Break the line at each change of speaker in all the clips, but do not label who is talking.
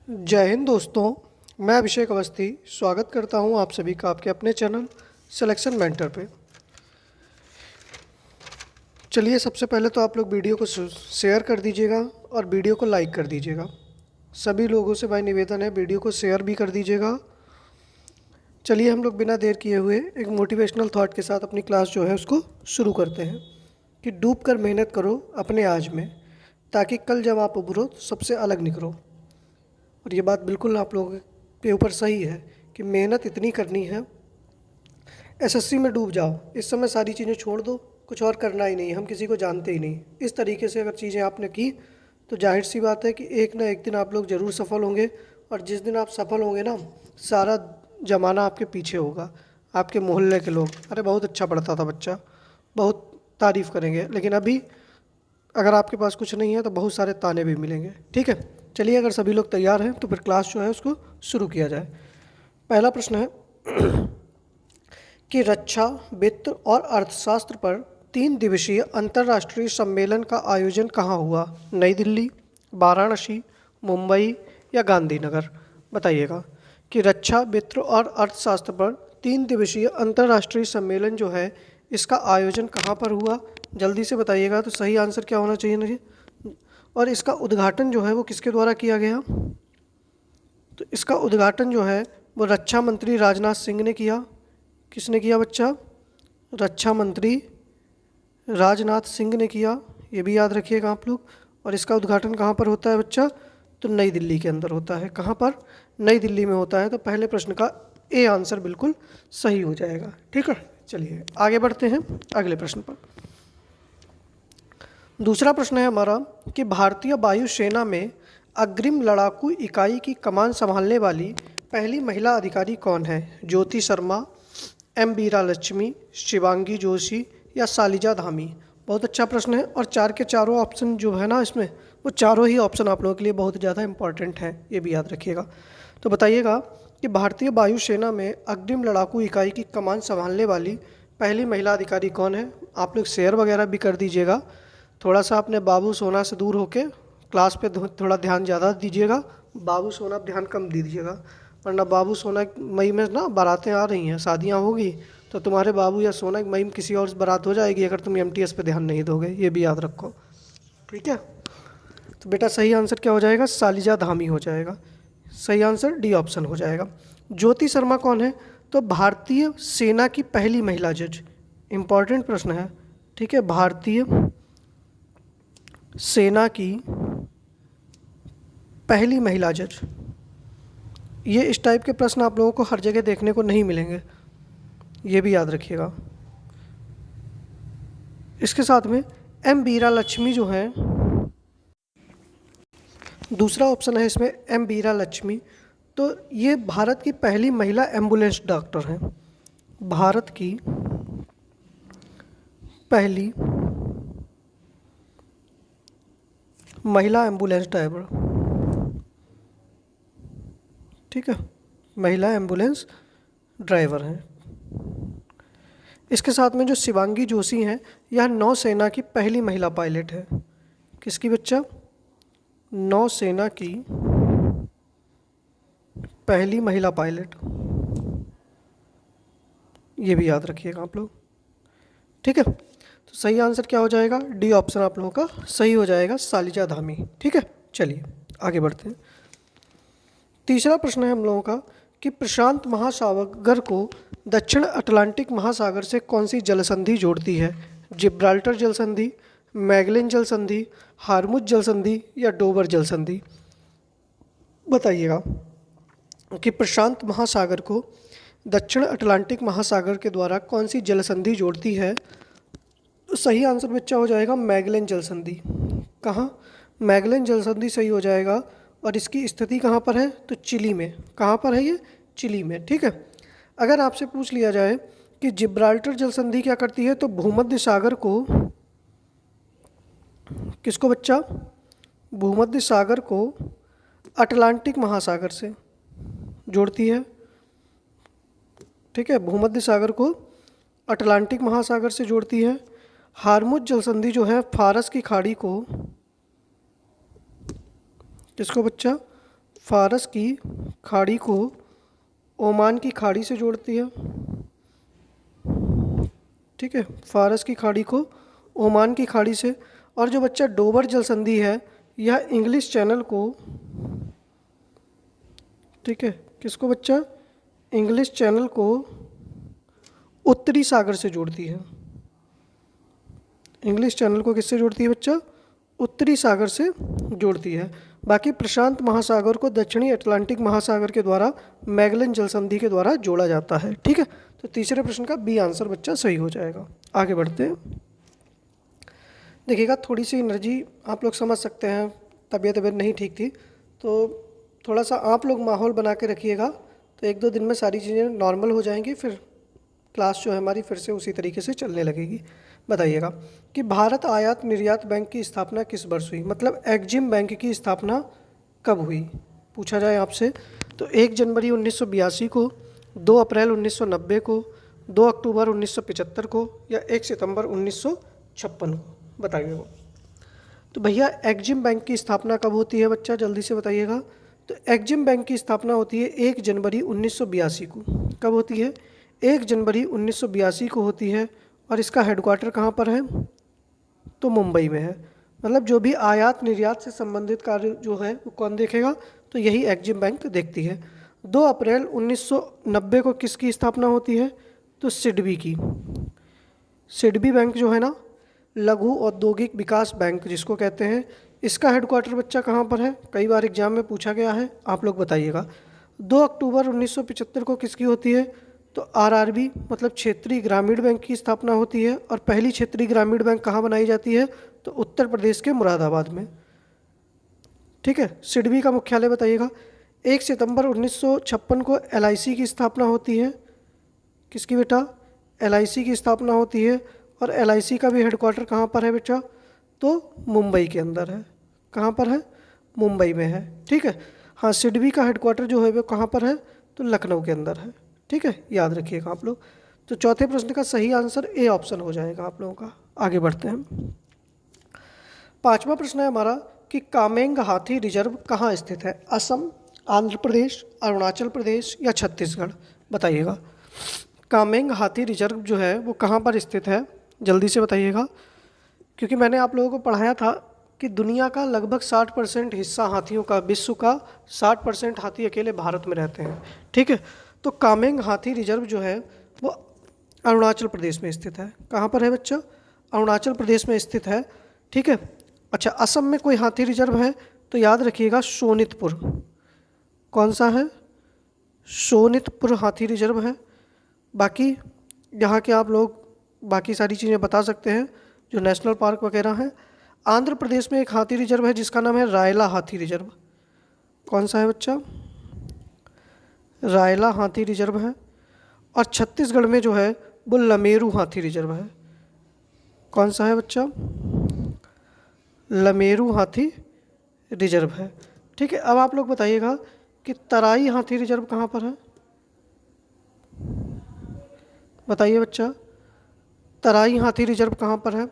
जय हिंद दोस्तों। मैं अभिषेक अवस्थी स्वागत करता हूं आप सभी का आपके अपने चैनल सिलेक्शन मेंटर पे। चलिए, सबसे पहले तो आप लोग वीडियो को शेयर कर दीजिएगा और वीडियो को लाइक कर दीजिएगा। सभी लोगों से भाई निवेदन है, वीडियो को शेयर भी कर दीजिएगा। चलिए, हम लोग बिना देर किए हुए एक मोटिवेशनल थॉट के साथ अपनी क्लास जो है उसको शुरू करते हैं कि डूब कर मेहनत करो अपने आज में, ताकि कल जब आप उभरो तो सबसे अलग निखरो। और ये बात बिल्कुल आप लोगों के ऊपर सही है कि मेहनत इतनी करनी है, एसएससी में डूब जाओ, इस समय सारी चीज़ें छोड़ दो, कुछ और करना ही नहीं, हम किसी को जानते ही नहीं। इस तरीके से अगर चीज़ें आपने की तो जाहिर सी बात है कि एक ना एक दिन आप लोग ज़रूर सफल होंगे। और जिस दिन आप सफल होंगे ना, सारा ज़माना आपके पीछे होगा, आपके मोहल्ले के लोग, अरे बहुत अच्छा पढ़ता था बच्चा, बहुत तारीफ़ करेंगे। लेकिन अभी अगर आपके पास कुछ नहीं है तो बहुत सारे ताने भी मिलेंगे। ठीक है, चलिए, अगर सभी लोग तैयार हैं तो फिर क्लास जो है उसको शुरू किया जाए। पहला प्रश्न है कि रक्षा, वित्त और अर्थशास्त्र पर 3 दिवसीय अंतर्राष्ट्रीय सम्मेलन का आयोजन कहाँ हुआ? नई दिल्ली, वाराणसी, मुंबई या गांधीनगर? बताइएगा कि रक्षा, वित्त और अर्थशास्त्र पर 3 दिवसीय अंतर्राष्ट्रीय सम्मेलन जो है इसका आयोजन कहाँ पर हुआ? जल्दी से बताइएगा। तो सही आंसर क्या होना चाहिए ना जी? और इसका उद्घाटन जो है वो किसके द्वारा किया गया? तो इसका उद्घाटन जो है वो रक्षा मंत्री राजनाथ सिंह ने किया। किसने किया बच्चा? रक्षा मंत्री राजनाथ सिंह ने किया, ये भी याद रखिएगा आप लोग। और इसका उद्घाटन कहाँ पर होता है बच्चा? तो नई दिल्ली के अंदर होता है। कहाँ पर? नई दिल्ली में होता है। तो पहले प्रश्न का ए आंसर बिल्कुल सही हो जाएगा। ठीक है, चलिए आगे बढ़ते हैं अगले प्रश्न पर। दूसरा प्रश्न है हमारा कि भारतीय वायुसेना में अग्रिम लड़ाकू इकाई की कमान संभालने वाली पहली महिला अधिकारी कौन है? ज्योति शर्मा, एम बीरा लक्ष्मी, शिवांगी जोशी या शालिजा धामी? बहुत अच्छा प्रश्न है। और चार के चारों ऑप्शन जो है ना इसमें, वो चारों ही ऑप्शन आप लोगों के लिए बहुत ज़्यादा इंपॉर्टेंट है, ये भी याद रखिएगा। तो बताइएगा कि भारतीय वायुसेना में अग्रिम लड़ाकू इकाई की कमान संभालने वाली पहली महिला अधिकारी कौन है? आप लोग शेयर वगैरह भी कर दीजिएगा। थोड़ा सा अपने बाबू सोना से दूर होके क्लास पे थोड़ा ध्यान ज़्यादा दीजिएगा। बाबू सोना ध्यान कम दीजिएगा, वरना बाबू सोना मई में ना बारातें आ रही हैं, शादियां होगी, तो तुम्हारे बाबू या सोना मई में किसी और से बारात हो जाएगी अगर तुम एमटीएस पे ध्यान नहीं दोगे। ये भी याद रखो, ठीक है? तो बेटा सही आंसर क्या हो जाएगा? शालिजा धामी हो जाएगा। सही आंसर डी ऑप्शन हो जाएगा। ज्योति शर्मा कौन है? तो भारतीय सेना की पहली महिला जज। इंपॉर्टेंट प्रश्न है, ठीक है? भारतीय सेना की पहली महिला जज। ये इस टाइप के प्रश्न आप लोगों को हर जगह देखने को नहीं मिलेंगे, ये भी याद रखिएगा। इसके साथ में एम बीरा लक्ष्मी जो है, दूसरा ऑप्शन है इसमें एम बीरा लक्ष्मी। तो ये भारत की पहली महिला एम्बुलेंस डॉक्टर हैं। भारत की पहली महिला एम्बुलेंस ड्राइवर, ठीक है? महिला एम्बुलेंस ड्राइवर हैं। इसके साथ में जो शिवांगी जोशी हैं, यह नौसेना की पहली महिला पायलट है। किसकी बच्चा? नौसेना की पहली महिला पायलट। ये भी याद रखिएगा आप लोग, ठीक है? तो सही आंसर क्या हो जाएगा? डी ऑप्शन आप लोगों का सही हो जाएगा, शालिजा धामी। ठीक है, चलिए आगे बढ़ते हैं। तीसरा प्रश्न है हम लोगों का कि प्रशांत महासागर को दक्षिण अटलांटिक महासागर से कौन सी जल संधि जोड़ती है? जिब्राल्टर जल संधि, मैगेलन जल संधि, हार्मुज जल संधि या डोवर जल संधि? बताइएगा कि प्रशांत महासागर को दक्षिण अटलांटिक महासागर के द्वारा कौन सी जल संधि जोड़ती है? तो सही आंसर बच्चा हो जाएगा मैगेलन जल संधि। कहाँ? मैगेलन जल संधि सही हो जाएगा। और इसकी स्थिति कहाँ पर है? तो चिली में। कहाँ पर है ये? चिली में, ठीक है? अगर आपसे पूछ लिया जाए कि जिब्राल्टर जल संधि क्या करती है, तो भूमध्य सागर को, किसको बच्चा? भूमध्य सागर को अटलांटिक महासागर से जोड़ती है, ठीक है? भूमध्य सागर को अटलांटिक महासागर से जोड़ती है। हार्मुज जल संधि जो है फारस की खाड़ी को, किसको बच्चा? फारस की खाड़ी को ओमान की खाड़ी से जोड़ती है। ठीक है, फारस की खाड़ी को ओमान की खाड़ी से। और जो बच्चा डोबर जल संधि है, यह इंग्लिश चैनल को, ठीक है, किसको बच्चा, इंग्लिश चैनल को उत्तरी सागर से जोड़ती है। इंग्लिश चैनल को किससे जोड़ती है बच्चा, उत्तरी सागर से जोड़ती है। बाकी प्रशांत महासागर को दक्षिणी अटलांटिक महासागर के द्वारा मैगलन जल संधि के द्वारा जोड़ा जाता है। ठीक है, तो तीसरे प्रश्न का बी आंसर बच्चा सही हो जाएगा। आगे बढ़ते हैं। देखिएगा, थोड़ी सी एनर्जी आप लोग समझ सकते हैं, तबीयत नहीं ठीक थी, तो थोड़ा सा आप लोग माहौल बना के रखिएगा, तो 1-2 दिन में सारी चीज़ें नॉर्मल हो जाएंगी, फिर क्लास जो है हमारी फिर से उसी तरीके से चलने लगेगी। बताइएगा कि भारत आयात निर्यात बैंक की स्थापना किस वर्ष हुई, मतलब एग्जिम बैंक की स्थापना कब हुई, पूछा जाए आपसे, तो 1 जनवरी 1982 को, 2 अप्रैल 1990 को, 2 अक्टूबर 1975 को, या 1 सितंबर 1956 को, बताइए वो। तो भैया एग्जिम बैंक की स्थापना कब होती है बच्चा, जल्दी से बताइएगा। तो एग्जिम बैंक की स्थापना होती है 1 जनवरी 1982 को। कब होती है, 1 जनवरी 1982 को होती है। और इसका हेडक्वार्टर कहाँ पर है, तो मुंबई में है। मतलब जो भी आयात निर्यात से संबंधित कार्य जो है वो कौन देखेगा, तो यही एग्जिम बैंक देखती है। 2 अप्रैल 1990 को किसकी स्थापना होती है, तो सिडबी की। सिडबी बैंक जो है ना, लघु औद्योगिक विकास बैंक जिसको कहते हैं, इसका हेडक्वार्टर बच्चा कहाँ पर है, कई बार एग्जाम में पूछा गया है, आप लोग बताइएगा। 2 अक्टूबर 1975 को किसकी होती है, तो आरआरबी मतलब क्षेत्रीय ग्रामीण बैंक की स्थापना होती है। और पहली क्षेत्रीय ग्रामीण बैंक कहाँ बनाई जाती है, तो उत्तर प्रदेश के मुरादाबाद में। ठीक है, सिडबी का मुख्यालय बताइएगा। 1 सितंबर 1956 को एलआईसी की स्थापना होती है। किसकी बेटा, एलआईसी की स्थापना होती है। और एलआईसी का भी हेडक्वार्टर कहाँ पर है बेटा, तो मुंबई के अंदर है। कहाँ पर है, मुंबई में है। ठीक है, हाँ, सिडबी का हेडक्वार्टर जो है वो कहाँ पर है, तो लखनऊ के अंदर है। ठीक है, याद रखिएगा आप लोग। तो चौथे प्रश्न का सही आंसर ए ऑप्शन हो जाएगा आप लोगों का। आगे बढ़ते हैं। 5वां प्रश्न है हमारा कि कामेंग हाथी रिजर्व कहाँ स्थित है, असम, आंध्र प्रदेश, अरुणाचल प्रदेश या छत्तीसगढ़, बताइएगा। कामेंग हाथी रिजर्व जो है वो कहाँ पर स्थित है, जल्दी से बताइएगा। क्योंकि मैंने आप लोगों को पढ़ाया था कि दुनिया का लगभग 60% हिस्सा हाथियों का, विश्व का 60% हाथी अकेले भारत में रहते हैं। ठीक है, तो कामेंग हाथी रिजर्व जो है वो अरुणाचल प्रदेश में स्थित है। कहाँ पर है बच्चा, अरुणाचल प्रदेश में स्थित है। ठीक है, अच्छा, असम में कोई हाथी रिजर्व है, तो याद रखिएगा शोनितपुर। कौन सा है, शोनितपुर हाथी रिजर्व है। बाकी यहाँ के आप लोग बाकी सारी चीज़ें बता सकते हैं जो नेशनल पार्क वगैरह हैं। आंध्र प्रदेश में एक हाथी रिजर्व है जिसका नाम है रायला हाथी रिजर्व। कौन सा है बच्चा, रायला हाथी रिजर्व है। और छत्तीसगढ़ में जो है वो लमेरू हाथी रिजर्व है। कौन सा है बच्चा, लमेरू हाथी रिजर्व है। ठीक है, अब आप लोग बताइएगा कि तराई हाथी रिजर्व कहाँ पर है, बताइए बच्चा, तराई हाथी रिजर्व कहाँ पर है।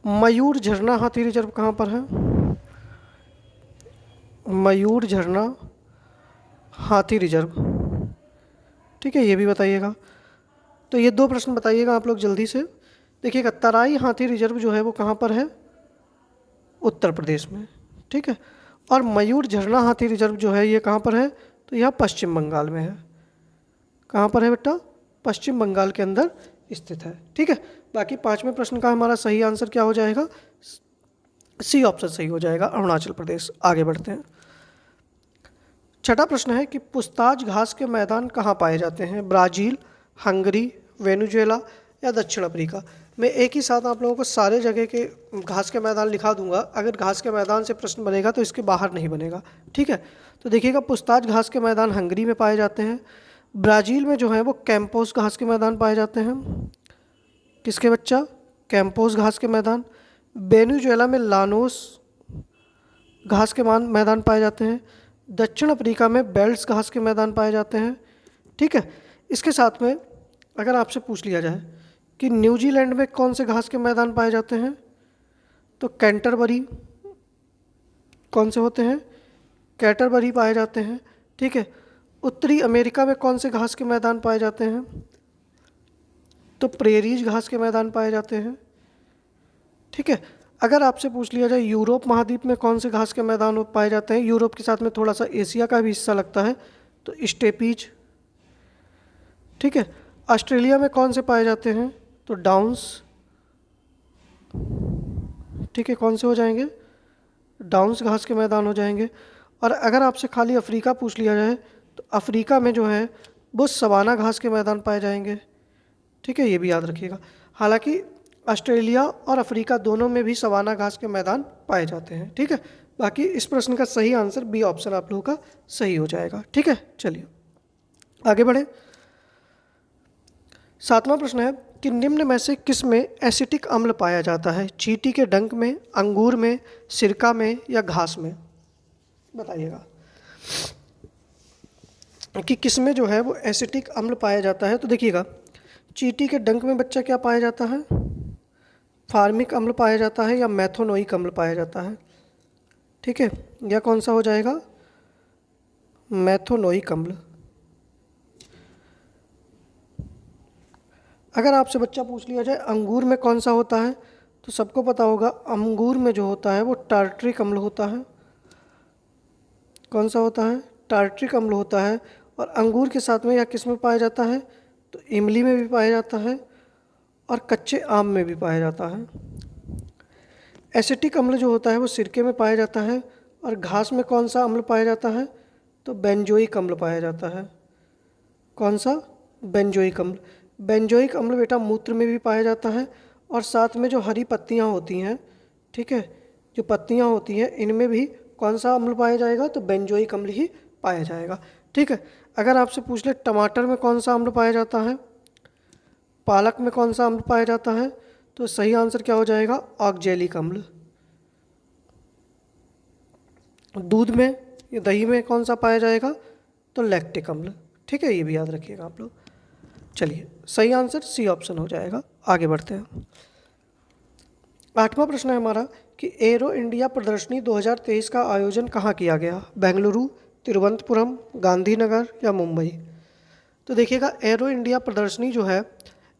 मयूर झरना हाथी रिजर्व कहाँ पर है, मयूर झरना हाथी रिजर्व। ठीक है, ये भी बताइएगा। तो ये 2 प्रश्न बताइएगा आप लोग जल्दी से। देखिएगा, तराई हाथी रिजर्व जो है वो कहाँ पर है, उत्तर प्रदेश में। ठीक है, और मयूर झरना हाथी रिजर्व जो है ये कहाँ पर है, तो यह पश्चिम बंगाल में है। कहाँ पर है बेटा, पश्चिम बंगाल के अंदर स्थित है। ठीक है, बाकी 5वें प्रश्न का हमारा सही आंसर क्या हो जाएगा, सी ऑप्शन सही हो जाएगा, अरुणाचल प्रदेश। आगे बढ़ते हैं। 6वां प्रश्न है कि पुछताछ घास के मैदान कहाँ पाए जाते हैं, ब्राज़ील, हंगरी, वेनेजुएला या दक्षिण अफ्रीका। मैं एक ही साथ आप लोगों को सारे जगह के घास के मैदान लिखा दूंगा। अगर घास के मैदान से प्रश्न बनेगा तो इसके बाहर नहीं बनेगा। ठीक है, तो देखिएगा, पुछताछ घास के मैदान हंगरी में पाए जाते हैं। ब्राज़ील में जो है वो कैंपोस घास के मैदान पाए जाते हैं। किसके बच्चा, कैंपोस घास के मैदान। वेनेजुएला में लानोस घास के मैदान पाए जाते हैं। दक्षिण अफ्रीका में बेल्ट्स घास के मैदान पाए जाते हैं। ठीक है, इसके साथ में अगर आपसे पूछ लिया जाए कि न्यूजीलैंड में कौन से घास के मैदान पाए जाते हैं, तो कैंटरबरी, कौन से होते हैं, कैटरबरी पाए जाते हैं। ठीक है, उत्तरी अमेरिका में कौन से घास के मैदान पाए जाते हैं? तो प्रेरीज घास के मैदान पाए जाते हैं। ठीक है, अगर आपसे पूछ लिया जाए यूरोप महाद्वीप में कौन से घास के मैदान पाए जाते हैं, यूरोप के साथ में थोड़ा सा एशिया का भी हिस्सा लगता है, तो स्टेपीज। ठीक है, ऑस्ट्रेलिया में कौन से पाए जाते हैं? तो डाउन्स। ठीक है, कौन से हो जाएंगे? डाउन्स घास के मैदान हो जाएंगे। और अगर आपसे खाली अफ्रीका पूछ लिया जाए तो अफ्रीका में जो है वो सवाना घास के मैदान पाए जाएंगे। ठीक है, ये भी याद रखिएगा। हालांकि ऑस्ट्रेलिया और अफ्रीका दोनों में भी सवाना घास के मैदान पाए जाते हैं। ठीक है, बाकी इस प्रश्न का सही आंसर बी ऑप्शन आप लोगों का सही हो जाएगा। ठीक है, चलिए आगे बढ़े। 7वां प्रश्न है कि निम्न में से किस में एसिटिक अम्ल पाया जाता है? चींटी के डंक में, अंगूर में, सिरका में या घास में? बताइएगा कि किस में जो है वो एसिटिक अम्ल पाया जाता है। तो देखिएगा, चींटी के डंक में बच्चा क्या पाया जाता है? फार्मिक अम्ल पाया जाता है या मैथोनोइक अम्ल पाया जाता है? ठीक है, यह कौन सा हो जाएगा? मैथोनोइक अम्ल। अगर आपसे बच्चा पूछ लिया जाए अंगूर में कौन सा होता है, तो सबको पता होगा अंगूर में जो होता है वो टार्ट्रिक अम्ल होता है। कौन सा होता है? टार्ट्रिक अम्ल होता है। और अंगूर के साथ में यह किस में पाया जाता है? तो इमली में भी पाया जाता है और कच्चे आम में भी पाया जाता है। एसिटिक अम्ल जो होता है वो सिरके में पाया जाता है। और घास में कौन सा अम्ल पाया जाता है? तो बेंजोइक अम्ल पाया जाता है। कौन सा? बेंजोइक अम्ल। बेंजोइक अम्ल बेटा मूत्र में भी पाया जाता है और साथ में जो हरी पत्तियां होती हैं, ठीक है, जो पत्तियां होती हैं इनमें भी कौन सा अम्ल पाया जाएगा? तो बेंजोइक अम्ल ही पाया जाएगा। ठीक है, अगर आपसे पूछ ले टमाटर में कौन सा अम्ल पाया जाता है, पालक में कौन सा अम्ल पाया जाता है, तो सही आंसर क्या हो जाएगा? ऑक्जेलिक अम्ल। दूध में या दही में कौन सा पाया जाएगा? तो लैक्टिक अम्ल। ठीक है, ये भी याद रखिएगा आप लोग। चलिए, सही आंसर सी ऑप्शन हो जाएगा। आगे बढ़ते हैं। 8वां प्रश्न है हमारा कि एरो इंडिया प्रदर्शनी 2023 का आयोजन कहाँ किया गया? बेंगलुरु, तिरुवनंतपुरम, गांधीनगर या मुंबई? तो देखिएगा, एरो इंडिया प्रदर्शनी जो है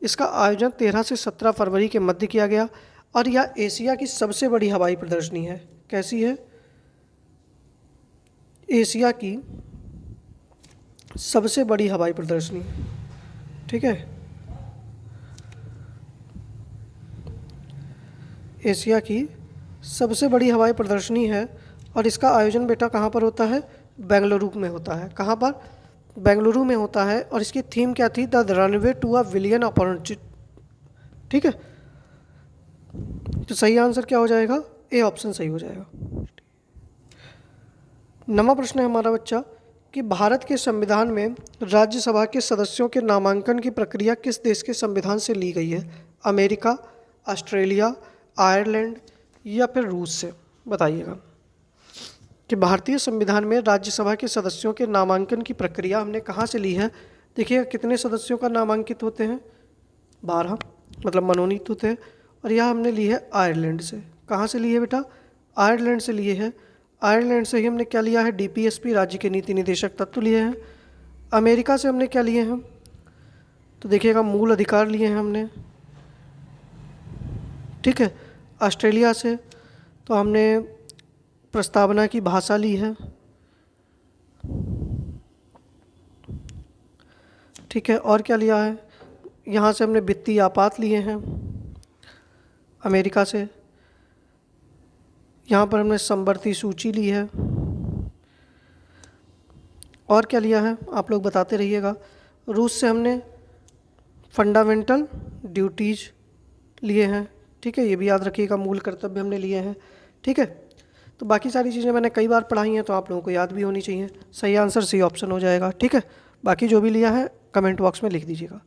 इसका आयोजन 13 से 17 फरवरी के मध्य किया गया और यह एशिया की सबसे बड़ी हवाई प्रदर्शनी है। कैसी है? एशिया की सबसे बड़ी हवाई प्रदर्शनी। ठीक है, एशिया की सबसे बड़ी हवाई प्रदर्शनी है और इसका आयोजन बेटा कहाँ पर होता है? बेंगलुरु में होता है। कहाँ पर? बेंगलुरु में होता है। और इसकी थीम क्या थी? The runway to a billion opportunity. ठीक है, तो सही आंसर क्या हो जाएगा? ए ऑप्शन सही हो जाएगा। 9वां प्रश्न है हमारा बच्चा कि भारत के संविधान में राज्यसभा के सदस्यों के नामांकन की प्रक्रिया किस देश के संविधान से ली गई है? अमेरिका, ऑस्ट्रेलिया, आयरलैंड या फिर रूस से? बताइएगा कि भारतीय संविधान में राज्यसभा के सदस्यों के नामांकन की प्रक्रिया हमने कहाँ से ली है। देखिएगा, कितने सदस्यों का नामांकित होते हैं? 12, मतलब मनोनीत होते हैं। और यह हमने ली है आयरलैंड से। कहाँ से ली है बेटा? आयरलैंड से लिए है। आयरलैंड से ही हमने क्या लिया है? डीपीएसपी, राज्य के नीति निदेशक तत्व लिए हैं। अमेरिका से हमने क्या लिए हैं? तो देखिएगा, मूल अधिकार लिए हैं हमने। ठीक है, ऑस्ट्रेलिया से तो हमने प्रस्तावना की भाषा ली है। ठीक है, और क्या लिया है? यहाँ से हमने वित्तीय आपात लिए हैं अमेरिका से। यहाँ पर हमने समवर्ती सूची ली है। और क्या लिया है? आप लोग बताते रहिएगा। रूस से हमने फंडामेंटल ड्यूटीज लिए हैं। ठीक है, ये भी याद रखिएगा, मूल कर्तव्य हमने लिए हैं। ठीक है, तो बाकी सारी चीज़ें मैंने कई बार पढ़ाई हैं तो आप लोगों को याद भी होनी चाहिए। सही आंसर सी ऑप्शन हो जाएगा। ठीक है, बाकी जो भी लिया है कमेंट बॉक्स में लिख दीजिएगा।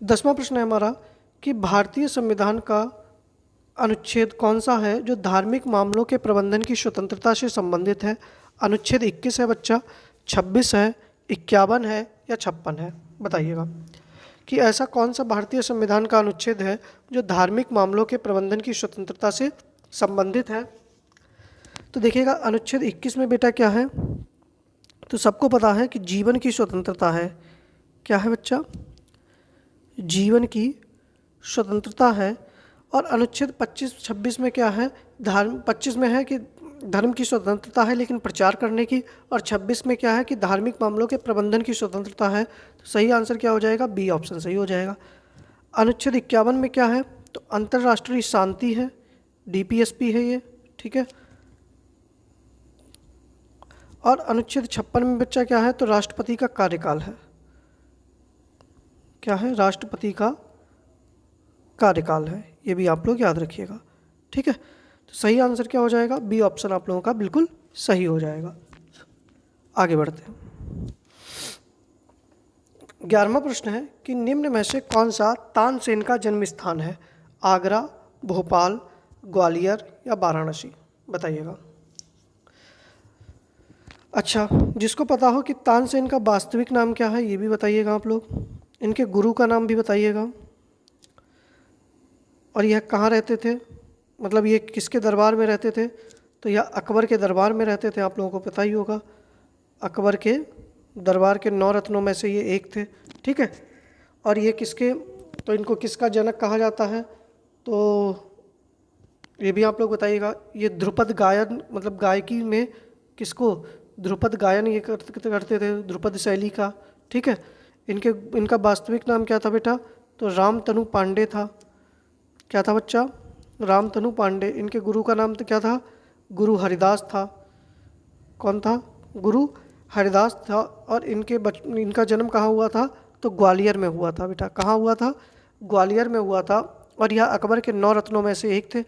10वां प्रश्न है हमारा कि भारतीय संविधान का अनुच्छेद कौन सा है जो धार्मिक मामलों के प्रबंधन की स्वतंत्रता से संबंधित है? अनुच्छेद 21 है बच्चा, 26 है, 51 है या 56 है? बताइएगा कि ऐसा कौन सा भारतीय संविधान का अनुच्छेद है जो धार्मिक मामलों के प्रबंधन की स्वतंत्रता से संबंधित है। तो देखिएगा अनुच्छेद 21 में बेटा क्या है, तो सबको पता है कि जीवन की स्वतंत्रता है। क्या है बच्चा? जीवन की स्वतंत्रता है। और अनुच्छेद 25-26 में क्या है, धर्म, 25 में है कि धर्म की स्वतंत्रता है लेकिन प्रचार करने की, और 26 में क्या है कि धार्मिक मामलों के प्रबंधन की स्वतंत्रता है। तो सही आंसर क्या हो जाएगा? बी ऑप्शन सही हो जाएगा। अनुच्छेद 51 में क्या है, तो अंतर्राष्ट्रीय शांति है, डीपीएसपी है ये, ठीक है। और अनुच्छेद 56 में बच्चा क्या है, तो राष्ट्रपति का कार्यकाल है। क्या है? राष्ट्रपति का कार्यकाल है, ये भी आप लोग याद रखिएगा, ठीक है। तो सही आंसर क्या हो जाएगा? बी ऑप्शन आप लोगों का बिल्कुल सही हो जाएगा। आगे बढ़ते हैं। 11वां प्रश्न है कि निम्न में से कौन सा तानसेन का जन्म स्थान है? आगरा, भोपाल, ग्वालियर या वाराणसी? बताइएगा। अच्छा, जिसको पता हो कि तानसेन का वास्तविक नाम क्या है ये भी बताइएगा आप लोग। इनके गुरु का नाम भी बताइएगा। और यह कहाँ रहते थे, मतलब ये किसके दरबार में रहते थे? तो यह अकबर के दरबार में रहते थे, आप लोगों को पता ही होगा। अकबर के दरबार के 9 रत्नों में से ये एक थे, ठीक है। और ये किसके, तो इनको किसका जनक कहा जाता है? तो ये भी आप लोग बताइएगा। ये ध्रुपद गायन, मतलब गायकी में किसको, ध्रुपद गायन ये करते थे, ध्रुपद शैली का, ठीक है। इनका वास्तविक नाम क्या था बेटा? तो रामतनु पांडे था। क्या था बच्चा? रामतनु पांडे। इनके गुरु का नाम तो क्या था? गुरु हरिदास था। कौन था? गुरु हरिदास था। और इनका जन्म कहाँ हुआ था? तो ग्वालियर में हुआ था बेटा। कहाँ हुआ था? ग्वालियर में हुआ था। और यह अकबर के 9 रत्नों में से एक थे।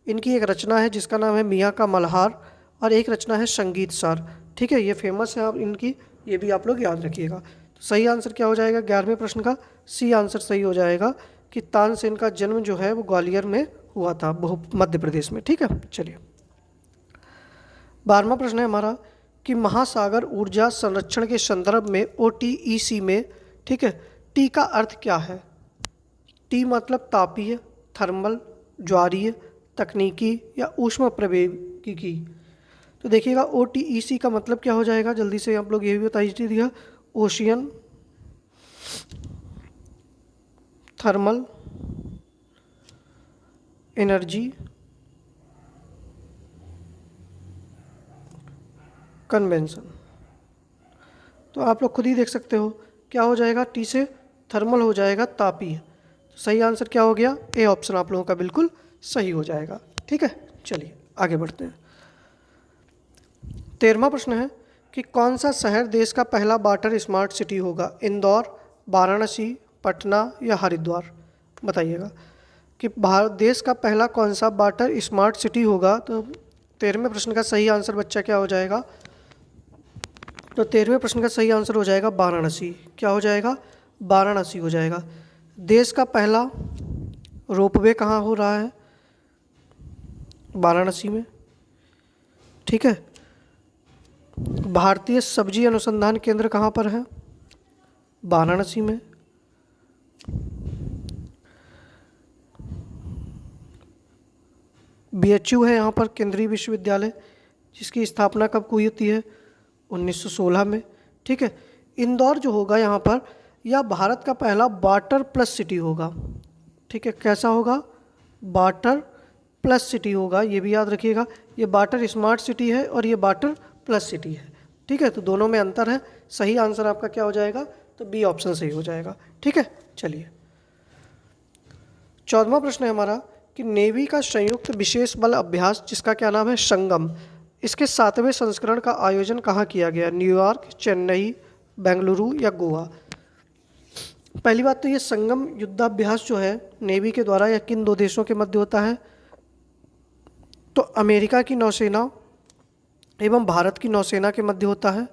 इनकी एक रचना है जिसका नाम है मियाँ का मल्हार, और एक रचना है संगीत सार, ठीक है। ये फेमस है आप इनकी, ये भी आप लोग याद रखिएगा। तो सही आंसर क्या हो जाएगा 11वें प्रश्न का? सी आंसर सही हो जाएगा कि तानसेन का जन्म जो है वो ग्वालियर में हुआ था, मध्य प्रदेश में, ठीक है। चलिए 12वां प्रश्न है हमारा कि महासागर ऊर्जा संरक्षण के संदर्भ में OTEC में, ठीक है, टी का अर्थ क्या है? टी मतलब तापीय, थर्मल, ज्वारीय, तकनीकी या ऊष्मप्रवैगिकी? तो देखिएगा OTEC का मतलब क्या हो जाएगा, जल्दी से आप लोग ये भी बता दीजिएगा। Ocean, thermal, energy, convention. तो आप लोग खुद ही देख सकते हो क्या हो जाएगा, टी से थर्मल हो जाएगा तापीय। तो सही आंसर क्या हो गया? ए ऑप्शन आप लोगों का बिल्कुल सही हो जाएगा, ठीक है। चलिए आगे बढ़ते हैं। 13वां प्रश्न है कि कौन सा शहर देश का पहला वाटर स्मार्ट सिटी होगा? इंदौर, वाराणसी, पटना या हरिद्वार? बताइएगा कि भारत देश का पहला कौन सा वाटर स्मार्ट सिटी होगा। तो 13वें प्रश्न का सही आंसर बच्चा क्या हो जाएगा? तो 13वें प्रश्न का सही आंसर हो जाएगा वाराणसी। क्या हो जाएगा? वाराणसी हो जाएगा। देश का पहला रोपवे कहाँ हो रहा है? वाराणसी में, ठीक है। भारतीय सब्जी अनुसंधान केंद्र कहाँ पर है? वाराणसी में। BHU है यहाँ पर, केंद्रीय विश्वविद्यालय, जिसकी स्थापना कब हुई होती है? 1916 में, ठीक है। इंदौर जो होगा यहाँ पर, यह भारत का पहला वाटर प्लस सिटी होगा, ठीक है। कैसा होगा? वाटर प्लस सिटी होगा, ये भी याद रखिएगा। ये वाटर स्मार्ट सिटी है और ये वाटर प्लस सिटी है, ठीक है। तो दोनों में अंतर है। सही आंसर आपका क्या हो जाएगा? तो बी ऑप्शन सही हो जाएगा, ठीक है। चलिए 14वां प्रश्न है हमारा कि नेवी का संयुक्त विशेष बल अभ्यास जिसका क्या नाम है? संगम, इसके 7वें संस्करण का आयोजन कहाँ किया गया? न्यूयॉर्क, चेन्नई, बेंगलुरु या गोवा? पहली बात तो ये संगम युद्धाभ्यास जो है नेवी के द्वारा या किन 2 देशों के मध्य होता है? तो अमेरिका की नौसेना एवं भारत की नौसेना के मध्य होता है,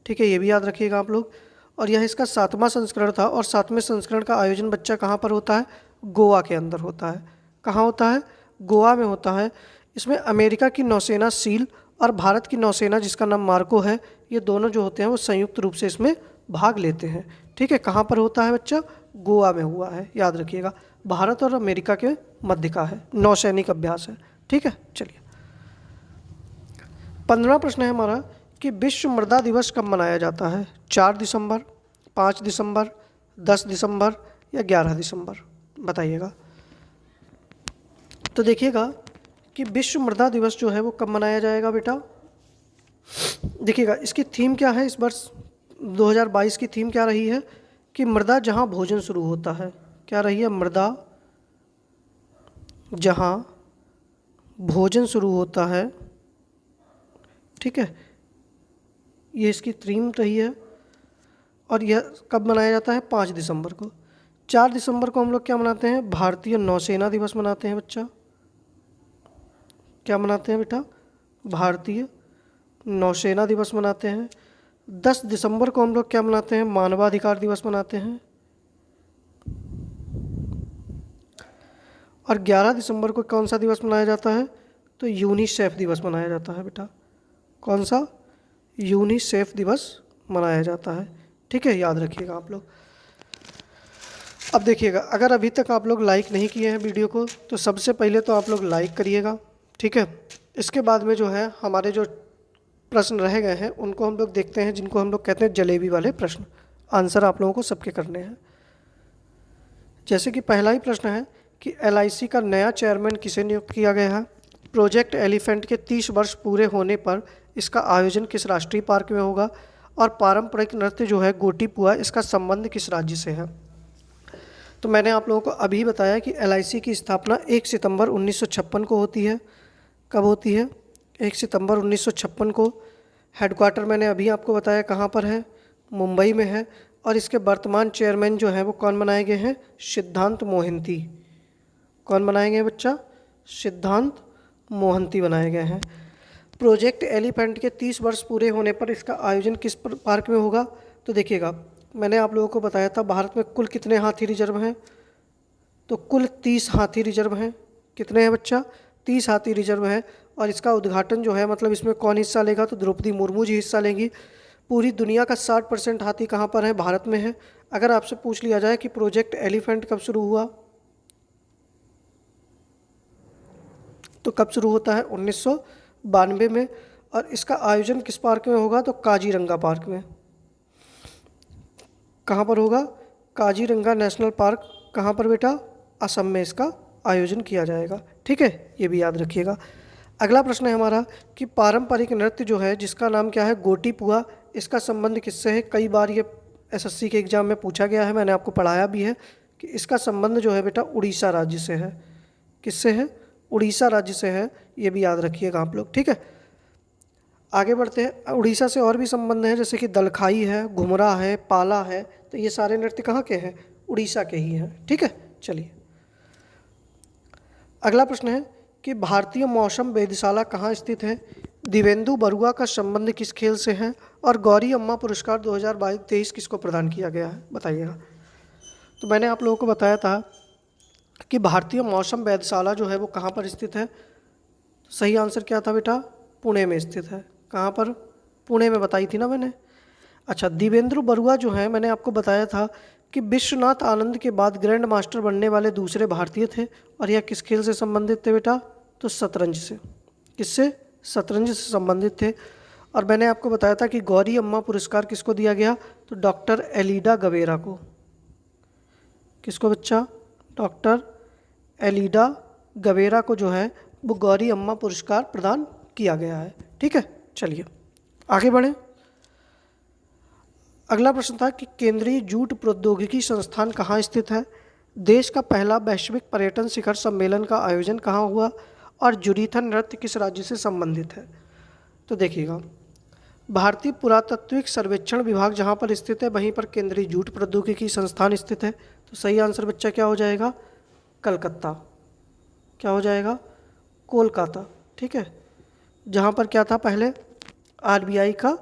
ठीक है। ये भी याद रखिएगा आप लोग। और यह इसका 7वां संस्करण था। और 7वें संस्करण का आयोजन बच्चा कहाँ पर होता है? गोवा के अंदर होता है। कहाँ होता है? गोवा में होता है। इसमें अमेरिका की नौसेना सील और भारत की नौसेना जिसका नाम मार्को है, ये दोनों जो होते हैं वो संयुक्त रूप से इसमें भाग लेते हैं, ठीक है। कहाँ पर होता है बच्चा? गोवा में हुआ है, याद रखिएगा। भारत और अमेरिका के मध्य का है, नौसैनिक अभ्यास है, ठीक है। चलिए 15वां प्रश्न है हमारा कि विश्व मृदा दिवस कब मनाया जाता है? 4 दिसंबर, 5 दिसंबर, 10 दिसंबर या 11 दिसंबर, बताइएगा। तो देखिएगा कि विश्व मृदा दिवस जो है वो कब मनाया जाएगा बेटा। देखिएगा इसकी थीम क्या है, इस वर्ष 2022 की थीम क्या रही है कि मृदा जहाँ भोजन शुरू होता है। क्या रही है? मृदा जहाँ भोजन शुरू होता है, ठीक है, ये इसकी थीम रही है। और यह कब मनाया जाता है? 5 दिसंबर को। 4 दिसंबर को हम लोग क्या मनाते हैं? भारतीय नौसेना दिवस मनाते हैं बच्चा। क्या मनाते हैं बेटा? भारतीय नौसेना दिवस मनाते हैं। 10 दिसंबर को हम लोग क्या मनाते हैं? मानवाधिकार दिवस मनाते हैं। और 11 दिसंबर को कौन सा दिवस मनाया जाता है? तो यूनिसेफ दिवस मनाया जाता है बेटा। कौन सा? यूनिसेफ दिवस मनाया जाता है, ठीक है, याद रखिएगा आप लोग। अब देखिएगा, अगर अभी तक आप लोग लाइक नहीं किए हैं वीडियो को तो सबसे पहले तो आप लोग लाइक करिएगा, ठीक है। इसके बाद में जो है हमारे जो प्रश्न रह गए हैं उनको हम लोग देखते हैं, जिनको हम लोग कहते हैं जलेबी वाले प्रश्न। आंसर आप लोगों को सबके करने हैं। जैसे कि पहला ही प्रश्न है कि LIC का नया चेयरमैन किसे नियुक्त किया गया है? प्रोजेक्ट एलिफेंट के 30 वर्ष पूरे होने पर इसका आयोजन किस राष्ट्रीय पार्क में होगा? और पारंपरिक नृत्य जो है गोटी पुआ, इसका संबंध किस राज्य से है? तो मैंने आप लोगों को अभी बताया कि LIC की स्थापना 1 सितंबर 1956 को होती है। कब होती है? 1 सितंबर 1956 को। हेडक्वार्टर मैंने अभी आपको बताया कहाँ पर है? मुंबई में है। और इसके वर्तमान चेयरमैन जो हैं वो कौन बनाए गए हैं? सिद्धांत मोहंती। कौन बनाए गए बच्चा? सिद्धांत मोहंती बनाए गए हैं। प्रोजेक्ट एलिफेंट के 30 वर्ष पूरे होने पर इसका आयोजन किस पार्क में होगा? तो देखिएगा, मैंने आप लोगों को बताया था भारत में कुल कितने हाथी रिजर्व हैं? तो कुल 30 हाथी रिजर्व हैं। कितने हैं बच्चा? 30 हाथी रिजर्व हैं। और इसका उद्घाटन जो है, मतलब इसमें कौन हिस्सा लेगा? तो द्रौपदी मुर्मू जी हिस्सा लेंगी। पूरी दुनिया का 60% हाथी कहाँ पर है? भारत में है। अगर आपसे पूछ लिया जाए कि प्रोजेक्ट एलिफेंट कब शुरू हुआ, तो कब शुरू होता है? 1992 में। और इसका आयोजन किस पार्क में होगा? तो काजीरंगा पार्क में। कहाँ पर होगा? Kaziranga national park. कहाँ पर बेटा? असम में इसका आयोजन किया जाएगा, ठीक है, ये भी याद रखिएगा। अगला प्रश्न है हमारा कि पारंपरिक नृत्य जो है जिसका नाम क्या है? गोटी पुआ, इसका संबंध किससे है? कई बार ये SSC के एग्जाम में पूछा गया है, मैंने आपको पढ़ाया भी है कि इसका संबंध जो है बेटा उड़ीसा राज्य से है। किससे है? उड़ीसा राज्य से है, ये भी याद रखिएगा आप लोग, ठीक है। आगे बढ़ते हैं। उड़ीसा से और भी संबंध है, जैसे कि दलखाई है, घुमरा है, पाला है, तो ये सारे नृत्य कहाँ के हैं? उड़ीसा के ही हैं, ठीक है। चलिए अगला प्रश्न है कि भारतीय मौसम वेधशाला कहाँ स्थित है? दिवेंदु बरुआ का संबंध किस खेल से है? और गौरी अम्मा पुरस्कार 2022-23 किसको प्रदान किया गया है? बताइएगा। तो मैंने आप लोगों को बताया था कि भारतीय मौसम वेधशाला जो है वो कहाँ पर स्थित है। सही आंसर क्या था बेटा? पुणे में स्थित है। कहाँ पर? पुणे में बताई थी ना मैंने। अच्छा, दिवेंद्र बरुआ जो है, मैंने आपको बताया था कि विश्वनाथ आनंद के बाद ग्रैंड मास्टर बनने वाले दूसरे भारतीय थे। और यह किस खेल से संबंधित थे बेटा? तो शतरंज से। किससे? शतरंज से संबंधित थे। और मैंने आपको बताया था कि गौरी अम्मा पुरस्कार किसको दिया गया? तो डॉक्टर एलिडा गवेरा को। किसको बच्चा? डॉक्टर एलिडा गवेरा को जो है वो गौरी अम्मा पुरस्कार प्रदान किया गया है, ठीक है। चलिए आगे बढ़ें। अगला प्रश्न था कि केंद्रीय जूट प्रौद्योगिकी संस्थान कहाँ स्थित है? देश का पहला वैश्विक पर्यटन शिखर सम्मेलन का आयोजन कहाँ हुआ? और जुरीथन नृत्य किस राज्य से संबंधित है? तो देखिएगा, भारतीय पुरातात्विक सर्वेक्षण विभाग जहाँ पर स्थित है वहीं पर केंद्रीय जूट प्रौद्योगिकी संस्थान स्थित है। तो सही आंसर बच्चा क्या हो जाएगा? कलकत्ता। क्या हो जाएगा? कोलकाता, ठीक है। जहाँ पर क्या था? पहले RBI का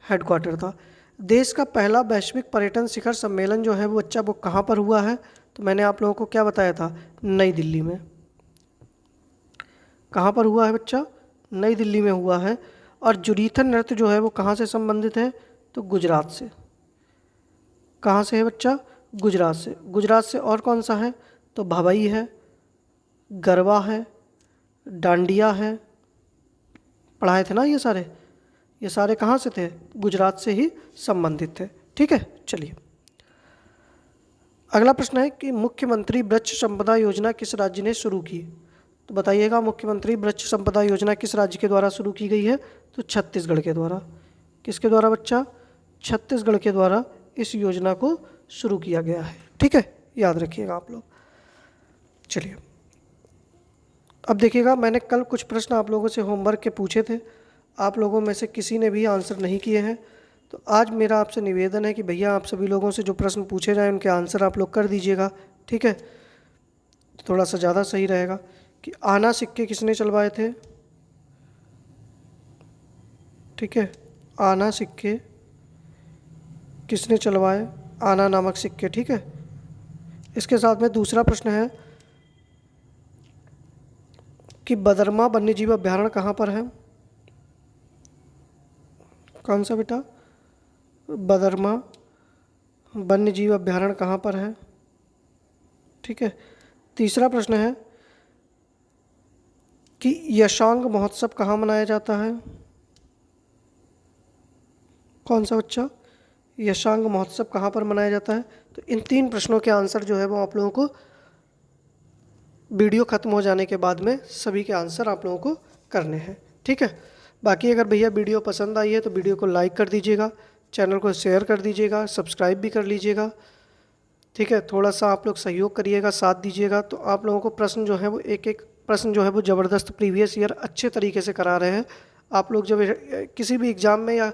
हेडक्वार्टर था। देश का पहला वैश्विक पर्यटन शिखर सम्मेलन जो है वो बच्चा वो कहाँ पर हुआ है? तो मैंने आप लोगों को क्या बताया था? नई दिल्ली में। कहाँ पर हुआ है बच्चा? नई दिल्ली में हुआ है। और जुरीथन नृत्य जो है वो कहाँ से संबंधित है? तो गुजरात से। कहाँ से है बच्चा? गुजरात से। गुजरात से और कौन सा है? तो भवई है, गरबा है, डांडिया है, पढ़ाए थे ना ये सारे कहाँ से थे? गुजरात से ही संबंधित थे। ठीक है, चलिए अगला प्रश्न है कि मुख्यमंत्री वृक्ष संपदा योजना किस राज्य ने शुरू की? तो बताइएगा, मुख्यमंत्री वृक्ष संपदा योजना किस राज्य के द्वारा शुरू की गई है? तो छत्तीसगढ़ के द्वारा। किसके द्वारा बच्चा? छत्तीसगढ़ के द्वारा इस योजना को शुरू किया गया है। ठीक है, याद रखिएगा आप लोग। चलिए अब देखिएगा, मैंने कल कुछ प्रश्न आप लोगों से होमवर्क के पूछे थे, आप लोगों में से किसी ने भी आंसर नहीं किए हैं। तो आज मेरा आपसे निवेदन है कि भैया आप सभी लोगों से जो प्रश्न पूछे जाएं उनके आंसर आप लोग कर दीजिएगा। ठीक है, थोड़ा सा ज़्यादा सही रहेगा। कि आना सिक्के किसने चलवाए थे? ठीक है, आना सिक्के किसने चलवाए? आना नामक सिक्के। ठीक है, इसके साथ में दूसरा प्रश्न है कि बदरमा वन्यजीव अभ्यारण्य कहाँ पर है? कौन सा बेटा? बदरमा वन्यजीव अभ्यारण्य कहाँ पर है? ठीक है, तीसरा प्रश्न है कि यशांग महोत्सव कहाँ मनाया जाता है? कौन सा बच्चा? यशांग महोत्सव कहाँ पर मनाया जाता है? तो इन 3 प्रश्नों के आंसर जो है वो आप लोगों को वीडियो ख़त्म हो जाने के बाद में सभी के आंसर आप लोगों को करने हैं। ठीक है, बाकी अगर भैया वीडियो पसंद आई है तो वीडियो को लाइक कर दीजिएगा, चैनल को शेयर कर दीजिएगा, सब्सक्राइब भी कर लीजिएगा। ठीक है, थोड़ा सा आप लोग सहयोग करिएगा, साथ दीजिएगा, तो आप लोगों को प्रश्न जो है वो एक प्रश्न जो है वो ज़बरदस्त प्रीवियस ईयर अच्छे तरीके से करा रहे हैं। आप लोग जब किसी भी एग्ज़ाम में या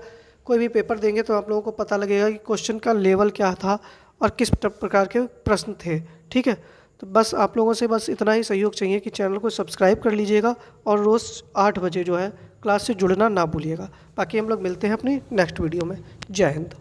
कोई भी पेपर देंगे तो आप लोगों को पता लगेगा कि क्वेश्चन का लेवल क्या था और किस प्रकार के प्रश्न थे। ठीक है, तो बस आप लोगों से बस इतना ही सहयोग चाहिए कि चैनल को सब्सक्राइब कर लीजिएगा और रोज़ 8 बजे जो है क्लास से जुड़ना ना भूलिएगा। बाकी हम लोग मिलते हैं अपनी नेक्स्ट वीडियो में। जय हिंद।